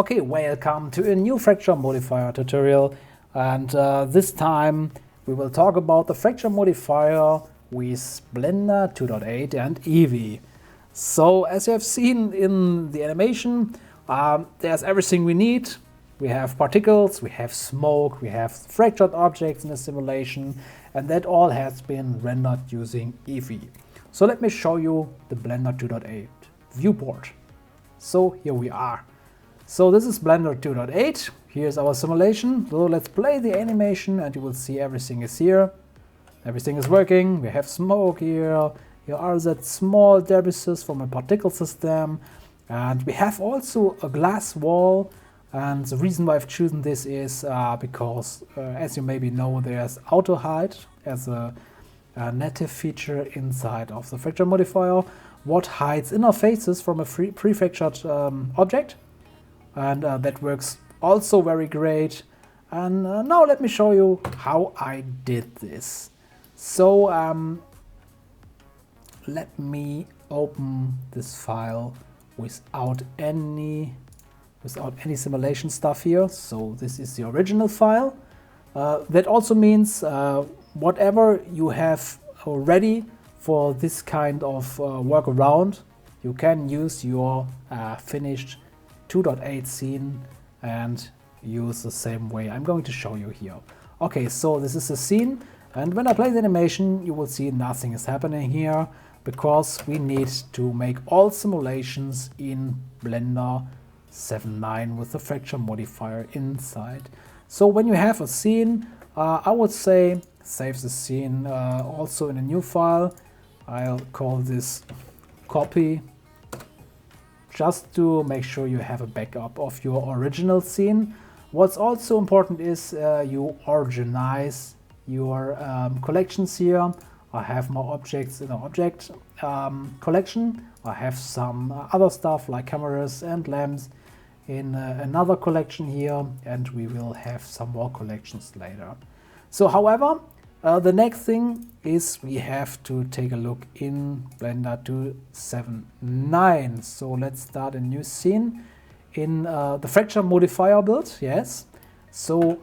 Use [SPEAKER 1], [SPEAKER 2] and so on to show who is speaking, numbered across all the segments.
[SPEAKER 1] Okay, welcome to a new Fracture Modifier tutorial, and this time we will talk about the Fracture Modifier with Blender 2.8 and EEVEE. So as you have seen in the animation, there's everything we need. We have particles, we have smoke, we have fractured objects in the simulation, and that all has been rendered using EEVEE. So let me show you the Blender 2.8 viewport. So here we are. So this is Blender 2.8, here's our simulation. So let's play the animation and you will see everything is here. Everything is working, we have smoke here, here are that small debris from a particle system, and we have also a glass wall. And the reason why I've chosen this is because, as you maybe know, there's autohide as a native feature inside of the Fracture Modifier, what hides interfaces from a prefactured object. And that works also very great. And now let me show you how I did this. So let me open this file without any simulation stuff here. So this is the original file. That also means whatever you have ready for this kind of workaround, you can use your finished 2.8 scene and use the same way I'm going to show you here. Okay, so this is the scene, and when I play the animation you will see nothing is happening here because we need to make all simulations in Blender 7.9 with the Fracture Modifier inside. So when you have a scene, I would say save the scene also in a new file. I'll call this copy, just to make sure you have a backup of your original scene. What's also important is you organize your collections here. I have more objects in an object collection. I have some other stuff like cameras and lamps in another collection here, and we will have some more collections later. So however, the next thing is we have to take a look in Blender 2.7.9. So let's start a new scene in the Fracture Modifier Build, yes. So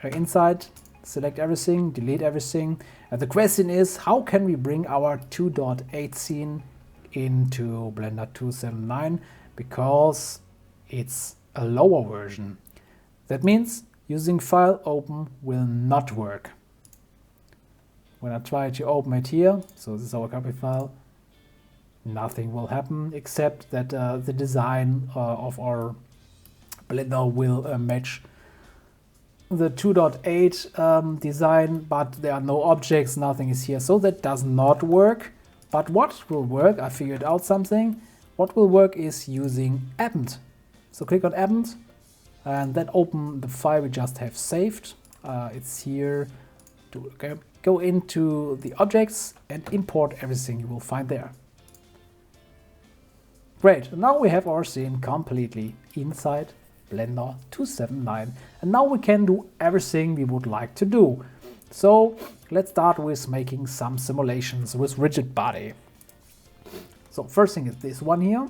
[SPEAKER 1] inside, select everything, delete everything. And the question is, how can we bring our 2.8 scene into Blender 2.7.9? Because it's a lower version. That means using file open will not work. When I try to open it here, so this is our copy file, nothing will happen except that the design of our Blender will match the 2.8 design, but there are no objects, nothing is here, so that does not work. But what will work, I figured out something, what will work is using append. So click on append and then open the file we just have saved. It's here. Go into the objects and import everything you will find there. Great, now we have our scene completely inside Blender 2.7.9, and now we can do everything we would like to do. So let's start with making some simulations with rigid body. So first thing is this one here.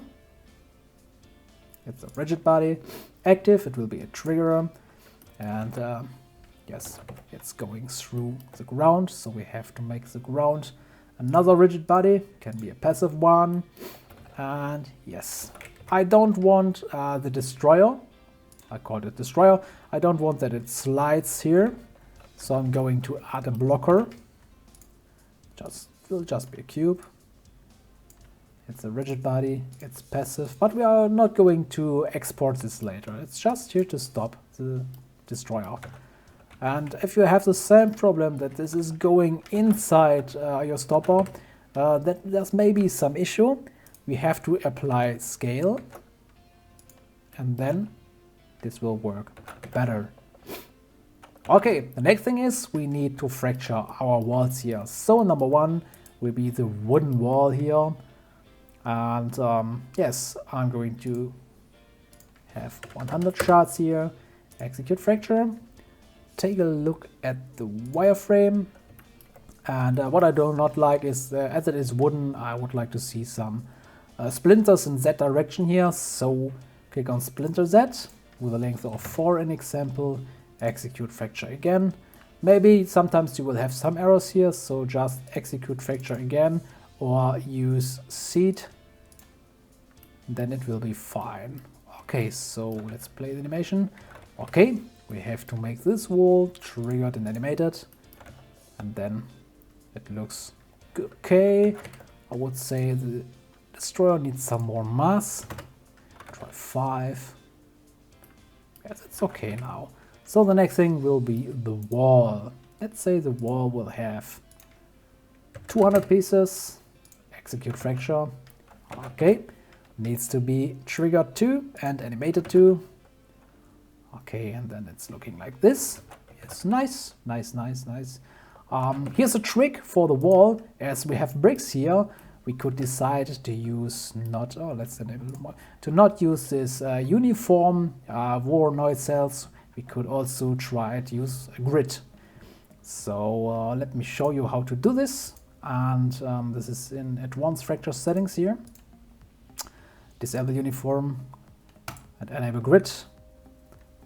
[SPEAKER 1] It's a rigid body, active, it will be a trigger, and yes, it's going through the ground, so we have to make the ground another rigid body, can be a passive one. And yes, I don't want the destroyer, I called it destroyer, I don't want that it slides here, so I'm going to add a blocker. Will just be a cube. It's a rigid body, it's passive, but we are not going to export this later, it's just here to stop the destroyer. And if you have the same problem that this is going inside your stopper, that there's maybe some issue, we have to apply scale, and then this will work better. Okay, the next thing is we need to fracture our walls here. So number one will be the wooden wall here. And yes, I'm going to have 100 shards here, execute fracture. Take a look at the wireframe, and what I do not like is, as it is wooden, I would like to see some splinters in Z direction here, so click on splinter Z, with a length of 4 in example, execute fracture again. Maybe sometimes you will have some errors here, so just execute fracture again or use seed, then it will be fine. Okay, so let's play the animation. Okay, we have to make this wall triggered and animated, and then it looks good. Okay, I would say the destroyer needs some more mass. Try 5. Yes, it's okay now. So the next thing will be the wall. Let's say the wall will have 200 pieces. Execute fracture. Okay, needs to be triggered too and animated too. Okay, and then it's looking like this. Yes, nice, nice, nice, nice. Here's a trick for the wall. As we have bricks here, we could decide to use not, let's enable more, to not use this uniform Voronoi cells. We could also try to use a grid. So let me show you how to do this. And this is in advanced fracture settings here. Disable uniform and enable grid.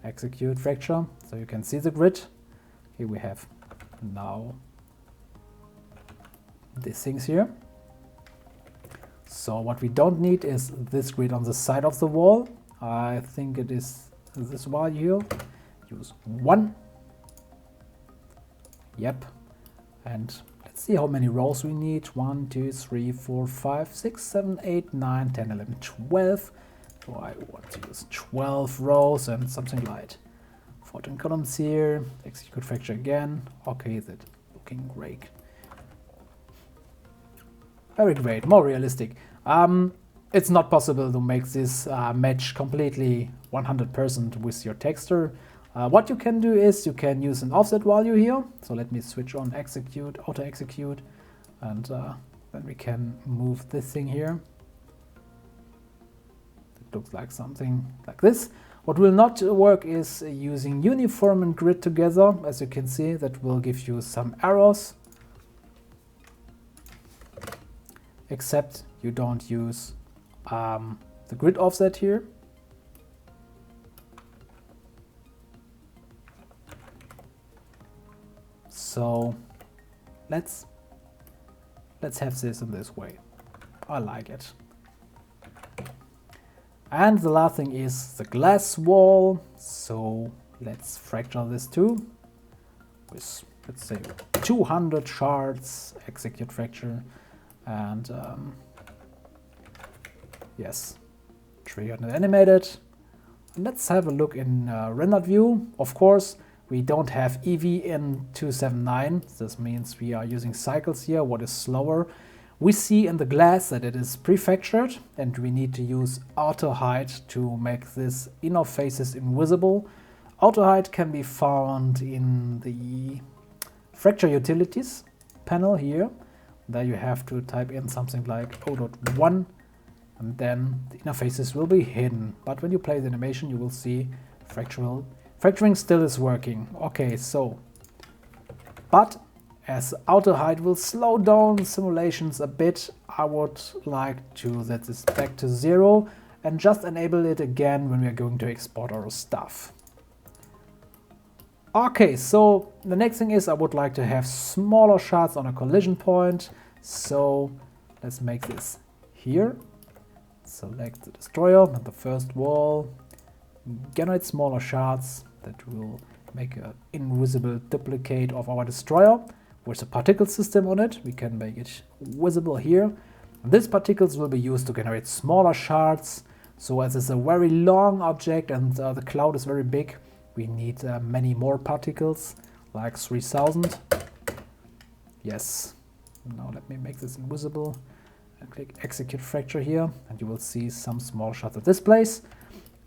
[SPEAKER 1] Execute fracture, so you can see the grid. Here we have now these things here. So what we don't need is this grid on the side of the wall. I think it is this value here. Use 1. Yep. And let's see how many rows we need. 1, 2, 3, 4, 5, 6, 7, 8, 9, 10, 11, 12. So I want to use 12 rows and something like 14 columns here. Execute fracture again. Okay, that's looking great. Very great, more realistic. It's not possible to make this match completely 100% with your texture. What you can do is you can use an offset value here. So let me switch on execute, auto execute, and then we can move this thing here. It looks like something like this. What will not work is using uniform and grid together. As you can see, that will give you some errors. Except you don't use the grid offset here. So let's have this in this way. I like it. And the last thing is the glass wall. So let's fracture this too with, let's say, 200 shards. Execute fracture. And yes, triggered and animated. And let's have a look in rendered view. Of course, we don't have EEVEE in 279. This means we are using cycles here, what is slower. We see in the glass that it is prefactored, and we need to use autohide to make this inner faces invisible. Autohide can be found in the fracture utilities panel here. There you have to type in something like 0.1, and then the inner faces will be hidden. But when you play the animation, you will see fracturing still is working. Okay, so, but as autohide will slow down simulations a bit, I would like to set this back to 0 and just enable it again when we are going to export our stuff. Okay, so the next thing is I would like to have smaller shards on a collision point. So let's make this here. Select the destroyer and the first wall. Generate smaller shards that will make an invisible duplicate of our destroyer with a particle system on it. We can make it visible here. These particles will be used to generate smaller shards. So as it's a very long object and the cloud is very big, we need many more particles, like 3000. Yes. Now let me make this invisible and click execute fracture here, and you will see some small shards at this place.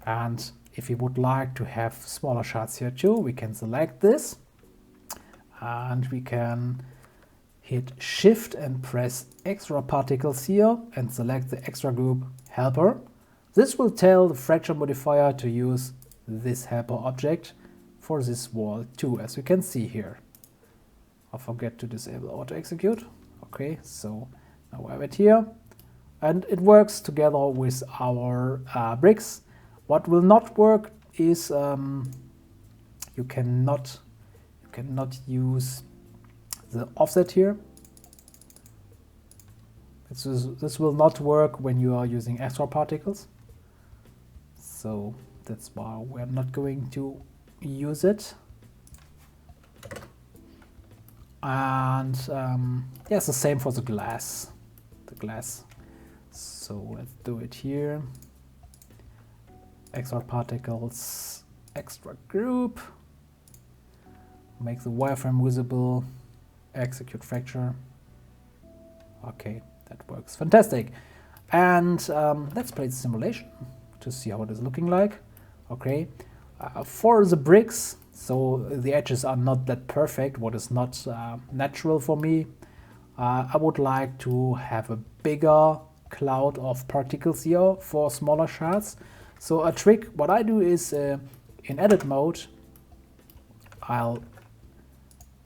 [SPEAKER 1] And if you would like to have smaller shards here too, we can select this and we can hit shift and press extra particles here and select the extra group helper. This will tell the fracture modifier to use this helper object for this wall too, as you can see here. I forget to disable auto execute. Okay, so now I have it here, and it works together with our bricks. What will not work is you cannot use the offset here. This will not work when you are using extra particles. So that's why we're not going to use it. And yeah, it's the same for the glass. So let's do it here. Extra particles, extra group. Make the wireframe visible. Execute fracture. Okay, that works. Fantastic. And let's play the simulation to see how it is looking like. Okay, for the bricks, so the edges are not that perfect, what is not natural for me. I would like to have a bigger cloud of particles here for smaller shards. So a trick, what I do is in edit mode, I'll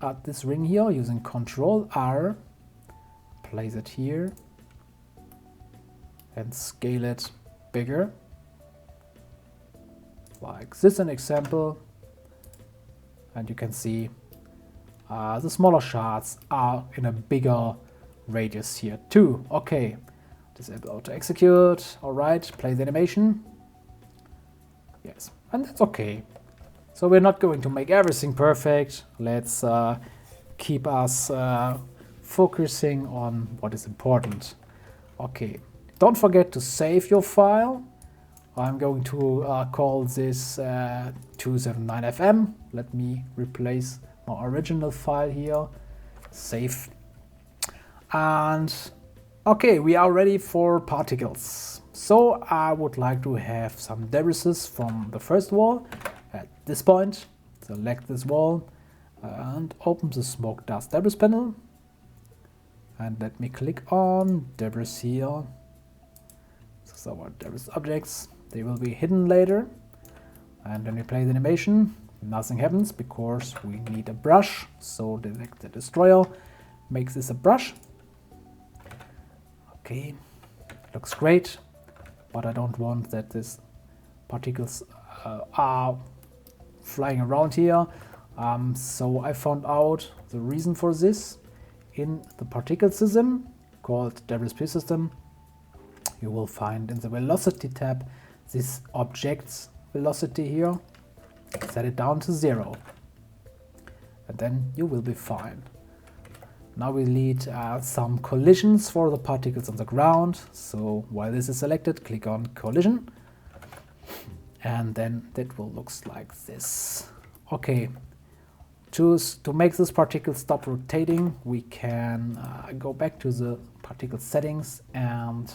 [SPEAKER 1] add this ring here using Control R, place it here, and scale it bigger. Like this an example. And you can see the smaller shards are in a bigger radius here too. Okay, disable auto execute. All right, play the animation. Yes, and that's okay. So we're not going to make everything perfect. Let's keep us focusing on what is important. Okay, don't forget to save your file. I'm going to call this 279FM. Let me replace my original file here. Save. And okay, we are ready for particles. So I would like to have some debris from the first wall. At this point, select this wall and open the smoke dust debris panel. And let me click on debris here. These are our debris objects. They will be hidden later. And when we play the animation, nothing happens because we need a brush. So select the destroyer, make this a brush. Okay, looks great, but I don't want that these particles are flying around here. So I found out the reason for this in the particle system called debris system. You will find in the velocity tab this object's velocity here. Set it down to 0 and then you will be fine. Now we need some collisions for the particles on the ground. So while this is selected, click on collision and then that will look like this. Okay, to make this particle stop rotating, we can go back to the particle settings, and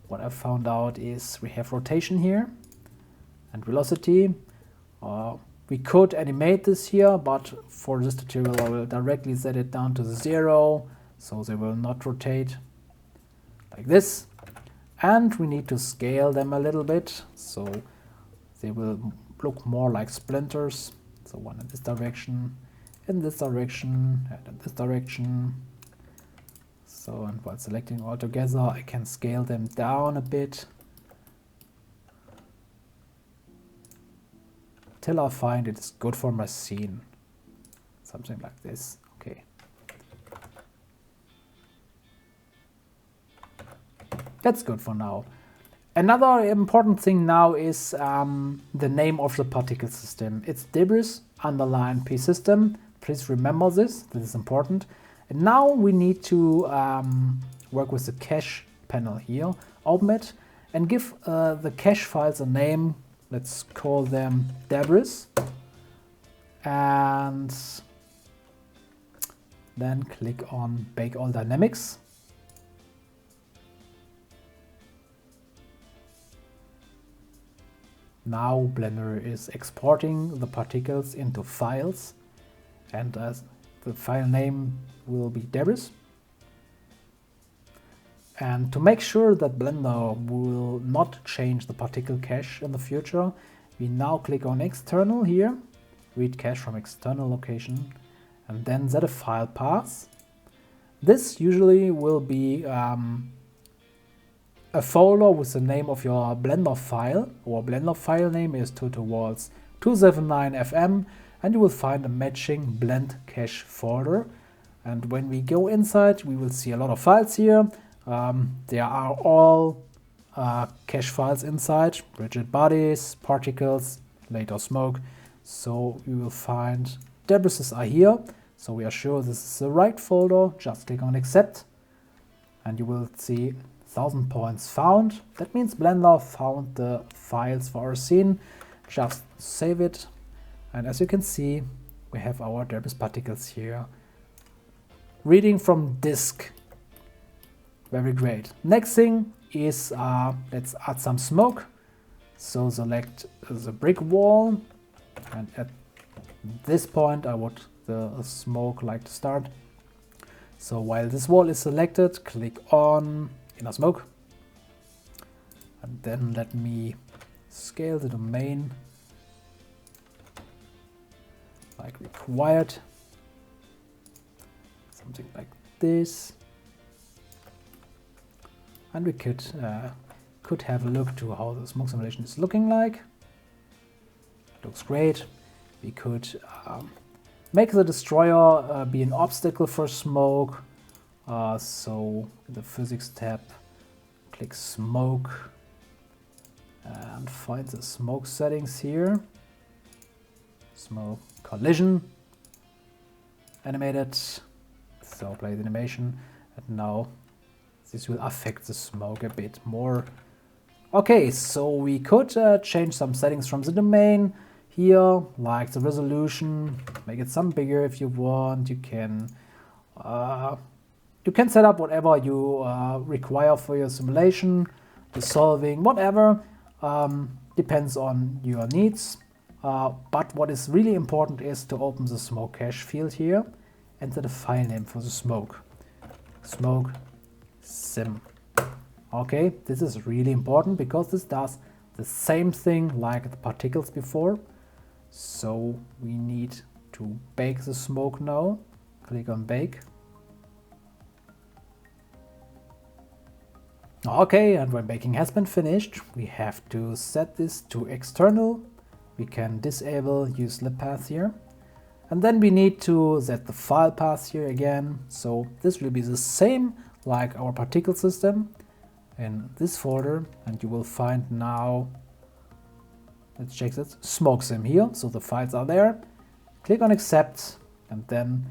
[SPEAKER 1] what I found out is we have rotation here and velocity. We could animate this here, but for this tutorial I will directly set it down to 0, so they will not rotate like this. And we need to scale them a little bit, so they will look more like splinters. So one in this direction, and in this direction. So, and while selecting all together, I can scale them down a bit till I find it is good for my scene. Something like this. Okay. That's good for now. Another important thing now is the name of the particle system. It's debris _ P system. Please remember this. This is important. And now we need to work with the cache panel here. Open it and give the cache files a name. Let's call them debris. And then click on Bake All Dynamics. Now Blender is exporting the particles into files, and the file name will be debris. And to make sure that Blender will not change the particle cache in the future, we now click on External here, read cache from external location, and then set a file path. This usually will be a folder with the name of your Blender file. Our Blender file name is towards 279fm, and you will find a matching blend cache folder. And when we go inside, we will see a lot of files here. There are all cache files inside, rigid bodies, particles, later smoke. So we will find debris are here. So we are sure this is the right folder. Just click on accept and you will see 1000 points found. That means Blender found the files for our scene. Just save it. And as you can see, we have our debris particles here. Reading from disk. Very great. Next thing is let's add some smoke. So select the brick wall, and at this point I would the smoke like to start. So while this wall is selected, click on inner smoke, and then let me scale the domain like required, something like this. And we could have a look to how the smoke simulation is looking like. Looks great. We could make the destroyer be an obstacle for smoke. So in the physics tab, click smoke and find the smoke settings here. Smoke collision, animated. So play the animation, and now this will affect the smoke a bit more. Okay, so we could change some settings from the domain here, like the resolution, make it some bigger if you want. You can set up whatever you require for your simulation, the solving, whatever, depends on your needs. But what is really important is to open the smoke cache field here, enter the file name for the smoke. Smoke sim. Okay, this is really important because this does the same thing like the particles before. So we need to bake the smoke now. Click on bake. Okay, and when baking has been finished, we have to set this to external. We can disable use lib path here. And then we need to set the file path here again. So this will be the same like our particle system in this folder, and you will find now, let's check this, smoke sim here. So the files are there. Click on accept, and then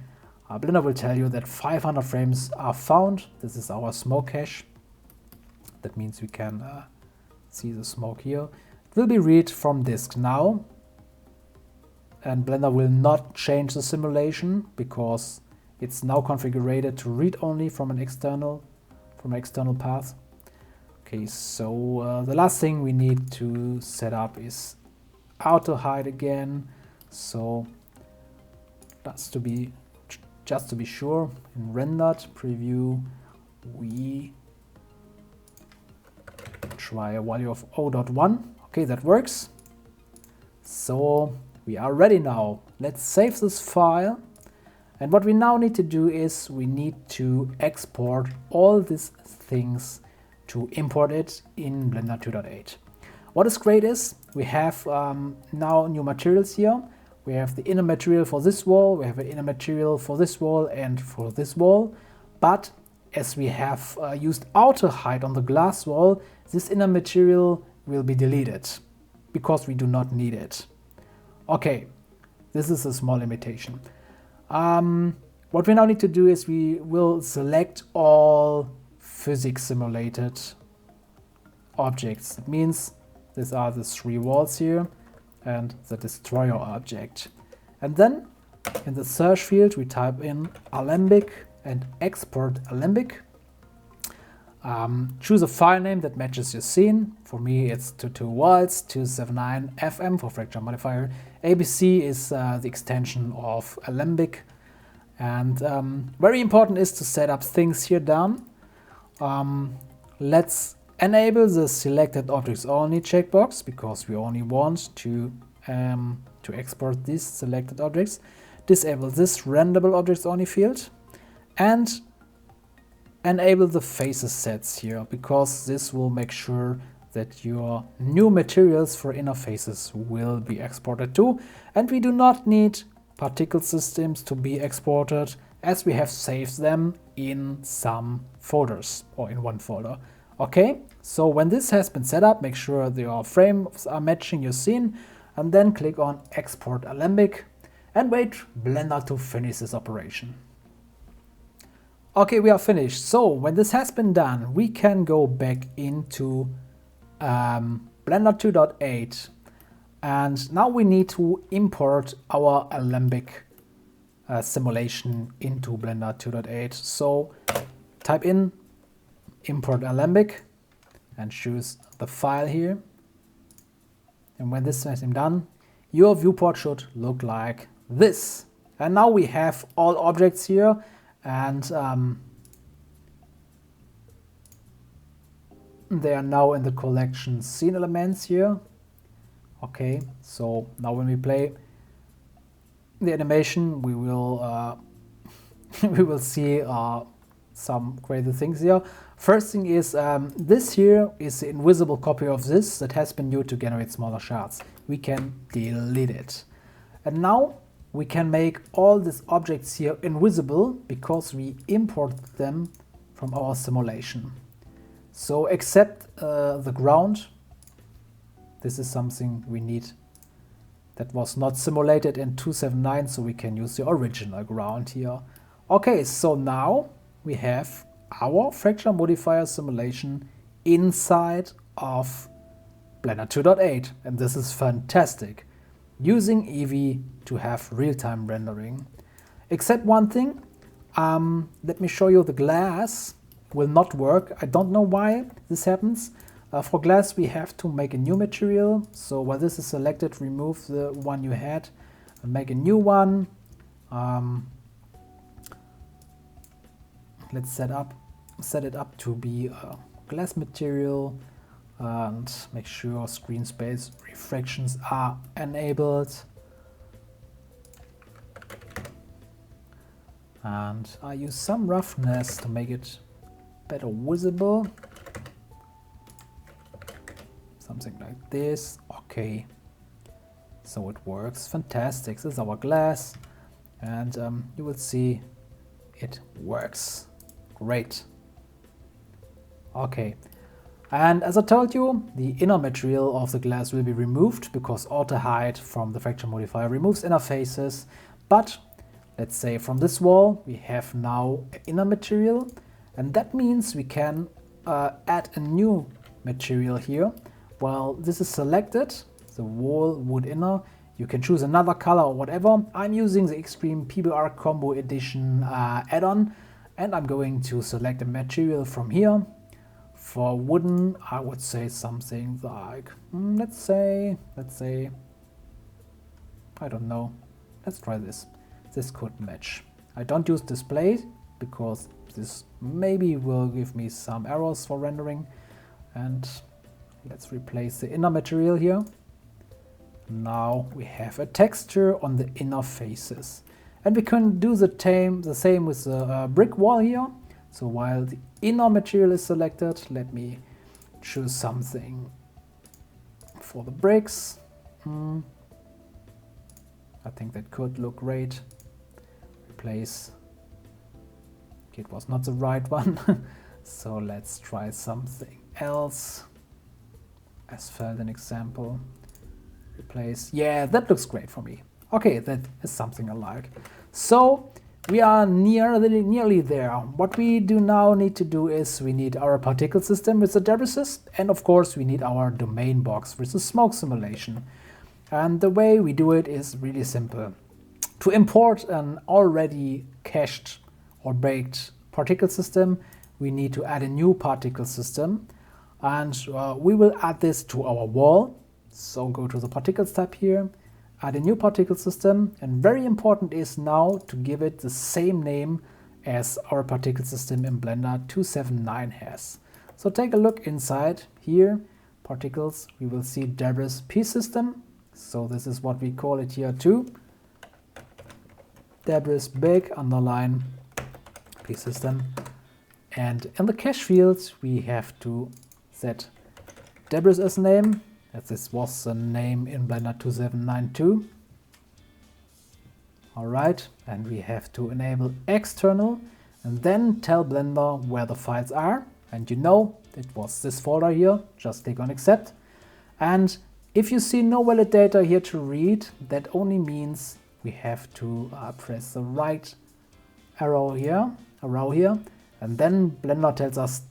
[SPEAKER 1] Blender will tell you that 500 frames are found. This is our smoke cache. That means we can see the smoke here. It will be read from disk now, and Blender will not change the simulation because it's now configured to read only from an external path. Okay, so the last thing we need to set up is autohide again. So just to be sure, in rendered preview we try a value of 0.1. Okay, that works. So we are ready now. Let's save this file. And what we now need to do is we need to export all these things to import it in Blender 2.8. What is great is we have now new materials here. We have the inner material for this wall, we have an inner material for this wall and for this wall. But as we have used autohide on the glass wall, this inner material will be deleted because we do not need it. Okay, this is a small limitation. What we now need to do is we will select all physics simulated objects. That means these are the 3 walls here and the destroyer object. And then in the search field we type in Alembic and export Alembic. Choose a file name that matches your scene. For me it's 279fm for Fracture Modifier. ABC is the extension of Alembic. And very important is to set up things here down. Let's enable the selected objects only checkbox because we only want to export these selected objects. Disable this renderable objects only field. And enable the faces sets here, because this will make sure that your new materials for inner faces will be exported too. And we do not need particle systems to be exported, as we have saved them in some folders or in one folder. Okay, so when this has been set up, make sure your frames are matching your scene, and then click on Export Alembic and wait Blender to finish this operation. Okay, we are finished. So when this has been done, we can go back into Blender 2.8, and now we need to import our Alembic simulation into Blender 2.8. So type in import Alembic and choose the file here. And when this has been done, your viewport should look like this. And now we have all objects here, and they are now in the collection scene elements here. Okay, so now when we play the animation, we will we will see some crazy things here. First thing is, this here is the invisible copy of this that has been used to generate smaller shards. We can delete it. And now we can make all these objects here invisible because we imported them from our simulation. So except the ground, this is something we need that was not simulated in 2.7.9, so we can use the original ground here. Okay, so now we have our fracture modifier simulation inside of Blender 2.8, and this is fantastic, using EEVEE to have real-time rendering. Except one thing, let me show you. The glass will not work. I don't know why this happens. For glass we have to make a new material, so while this is selected, remove the one you had and make a new one. Let's set it up to be a glass material, and make sure screen space refractions are enabled. And I use some roughness to make it better visible. Something like this. Okay, so it works. Fantastic. This is our glass, and you will see it works. Great. Okay, and as I told you, the inner material of the glass will be removed because autohide from the fracture modifier removes inner faces. But let's say from this wall we have now an inner material, and that means we can add a new material here. While this is selected, the wall wood inner, you can choose another color or whatever. I'm using the Extreme PBR Combo Edition add-on, and I'm going to select a material from here. For wooden, I would say something like, let's say, I don't know. Let's try this. This could match. I don't use display because this maybe will give me some errors for rendering. And let's replace the inner material here. Now we have a texture on the inner faces. And we can do the same with the brick wall here. So while the inner material is selected, let me choose something for the bricks. I think that could look great. Replace. It was not the right one. So let's try something else. Asphalt, an example. Replace. Yeah, that looks great for me. Okay, that is something I like. So we are nearly there. What we do now need to do is we need our particle system with the debris, and of course we need our domain box with the smoke simulation. And the way we do it is really simple. To import an already cached or baked particle system, we need to add a new particle system, and we will add this to our wall. So go to the particles tab here, add a new particle system, and very important is now to give it the same name as our particle system in Blender 2.7.9 has. So take a look inside here, particles, we will see debris P system. So this is what we call it here too. Debris big underline P system. And in the cache field, we have to set debris as name, as this was the name in Blender 2792. Alright, and we have to enable external and then tell Blender where the files are. And you know, it was this folder here, just click on accept. And if you see no valid data here to read, that only means we have to press the right arrow here, and then Blender tells us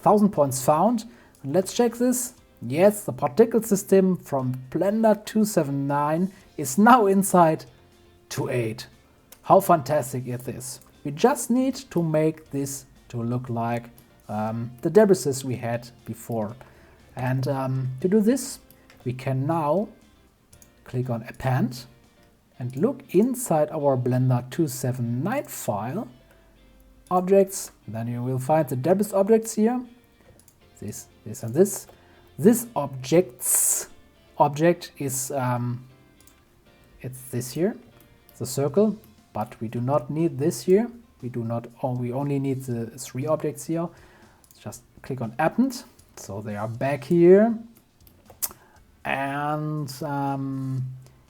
[SPEAKER 1] 1000 points found. And let's check this. Yes, the particle system from Blender 279 is now inside 2.8. How fantastic is this? We just need to make this to look like the debris we had before. And to do this, we can now click on Append and look inside our Blender 279 file, Objects, then you will find the debris objects here, this, and this. This object is, it's this here, the circle, but we do not need this here. We only need the 3 objects here. Just click on Append, so they are back here. And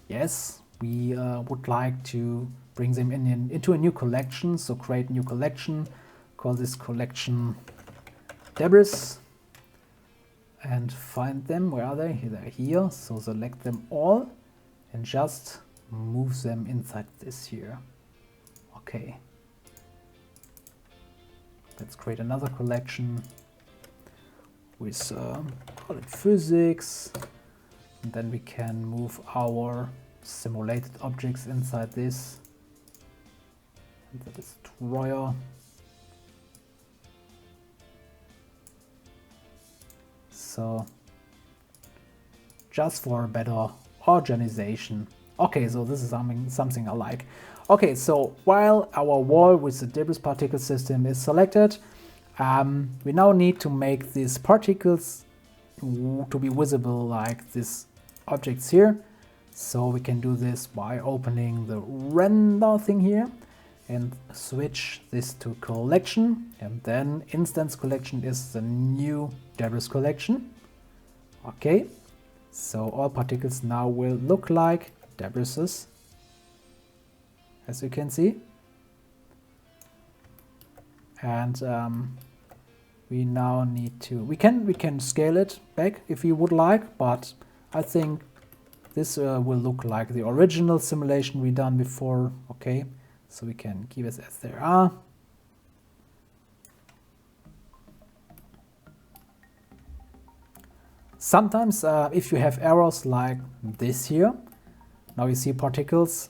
[SPEAKER 1] yes, we would like to bring them into a new collection. So create a new collection, call this collection debris, and find them. Where are they? They're here. So select them all and just move them inside this here. Okay. Let's create another collection with call it physics. And then we can move our simulated objects inside this. And the destroyer. So just for a better organization. Okay, so this is something I like. Okay, so while our wall with the debris particle system is selected, we now need to make these particles to be visible like these objects here. So we can do this by opening the render thing here and switch this to collection, and then instance collection is the new debris collection. Okay, so all particles now will look like debrises, as you can see. And we now need to, we can scale it back if you would like, but I think this will look like the original simulation we done before. Okay, so we can keep it as they are. Sometimes if you have errors like this here, now you see particles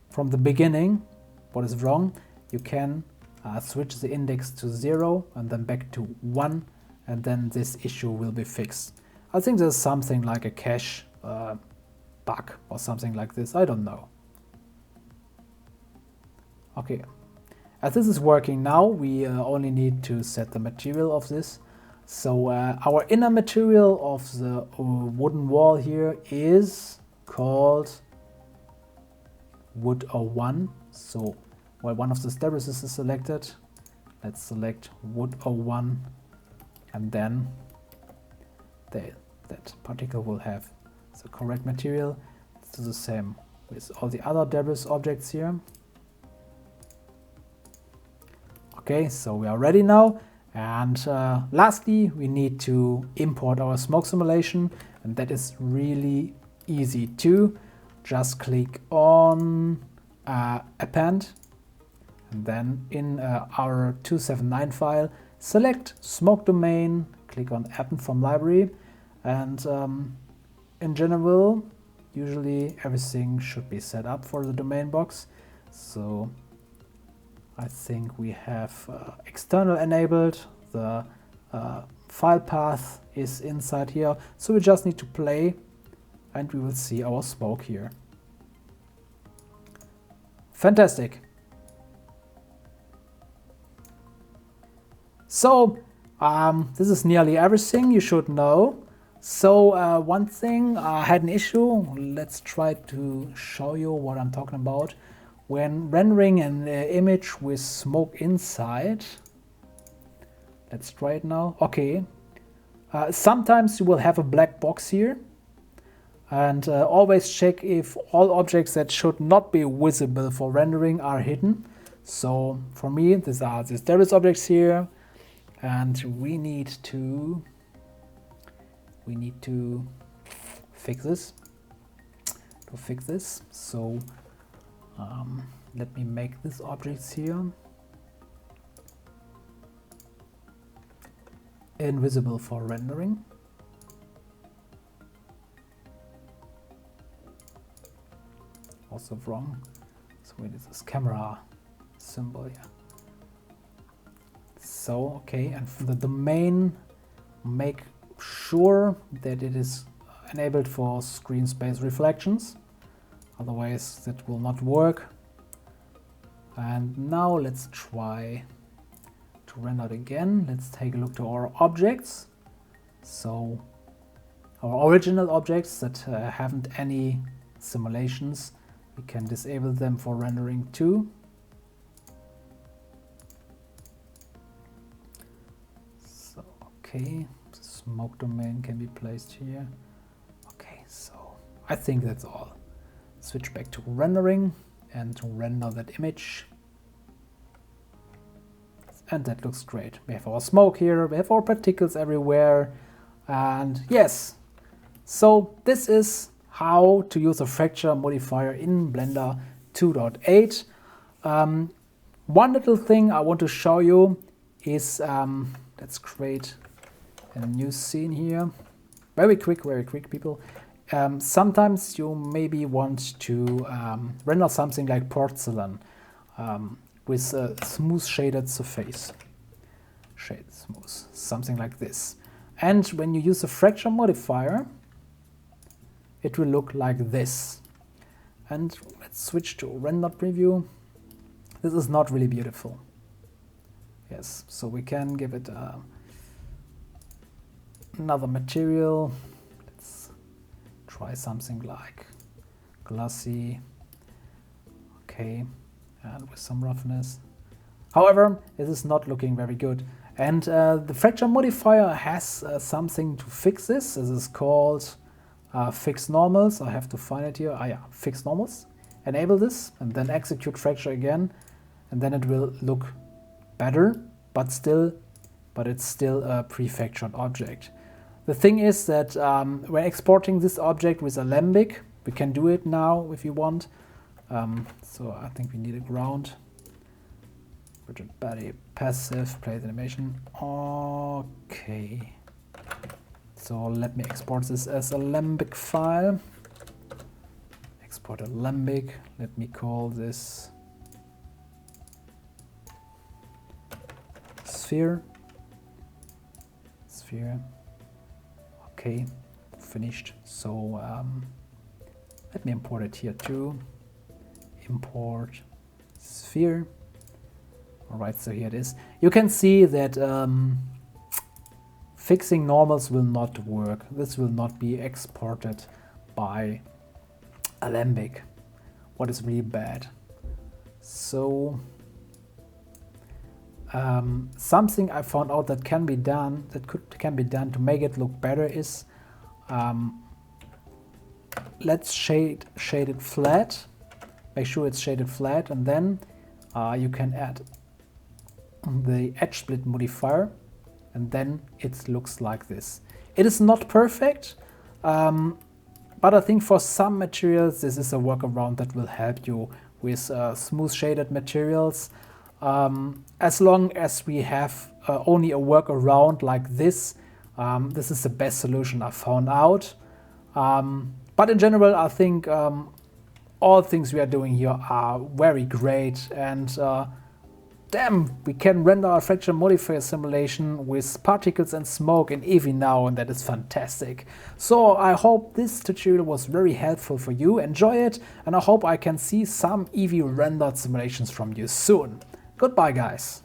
[SPEAKER 1] from the beginning, what is wrong, you can switch the index to 0 and then back to 1, and then this issue will be fixed. I think there's something like a cache bug or something like this, I don't know. Okay, as this is working now, we only need to set the material of this. So our inner material of the wooden wall here is called wood 01. So while one of the debris is selected, let's select wood 01, and then that particle will have the correct material. Let's do the same with all the other debris objects here. Okay, so we are ready now. And lastly, we need to import our smoke simulation, and that is really easy too. Just click on Append, and then in our 279 file, select smoke domain, click on Append from library, and in general, usually everything should be set up for the domain box. So I think we have external enabled, the file path is inside here, so we just need to play and we will see our smoke here. Fantastic! So this is nearly everything you should know. So one thing, I had an issue. Let's try to show you what I'm talking about. When rendering an image with smoke inside, Let's try it now. Okay. Sometimes you will have a black box here. And always check if all objects that should not be visible for rendering are hidden. So for me, these are these debris objects here, and we need to fix this. So let me make these objects here invisible for rendering. Also wrong. So it is this camera symbol here. So okay, and for the domain, make sure that it is enabled for screen space reflections. Otherwise that will not work. And now let's try to render it again. Let's take a look to our objects. So our original objects that haven't any simulations, we can disable them for rendering too. So, okay, the smoke domain can be placed here. Okay, so I think that's all. Switch back to rendering and render that image. And that looks great. We have our smoke here, we have our particles everywhere. And yes, so this is how to use a fracture modifier in Blender 2.8. One little thing I want to show you is, let's create a new scene here. Very quick people. Sometimes you maybe want to render something like porcelain with a smooth shaded surface. Shaded smooth, something like this. And when you use a fracture modifier, it will look like this. And let's switch to render preview. This is not really beautiful. Yes, so we can give it another material. Let's try something like glossy. Okay, and with some roughness. However, it is not looking very good. And the fracture modifier has something to fix this. This is called fix normals. I have to find it here. Yeah, fix normals. Enable this and then execute fracture again, and then it will look better, but it's still a prefactored object. The thing is that when exporting this object with Alembic, we can do it now if you want. So I think we need a ground. Rigid body, passive, plate animation. Okay. So let me export this as Alembic file. Export Alembic. Let me call this sphere. Okay, finished. So let me import it here too. Import sphere. All right, so here it is. You can see that fixing normals will not work. This will not be exported by Alembic, what is really bad. So something I found out that can be done, can be done to make it look better is let's shade it flat. Make sure it's shaded flat, and then you can add the edge split modifier, and then it looks like this. It is not perfect, but I think for some materials this is a workaround that will help you with smooth shaded materials. As long as we have only a workaround like this, this is the best solution I found out. But in general, I think all things we are doing here are very great, and damn, we can render our fracture modifier simulation with particles and smoke in EEVEE now, and that is fantastic. So I hope this tutorial was very helpful for you. Enjoy it, and I hope I can see some EEVEE rendered simulations from you soon. Goodbye, guys.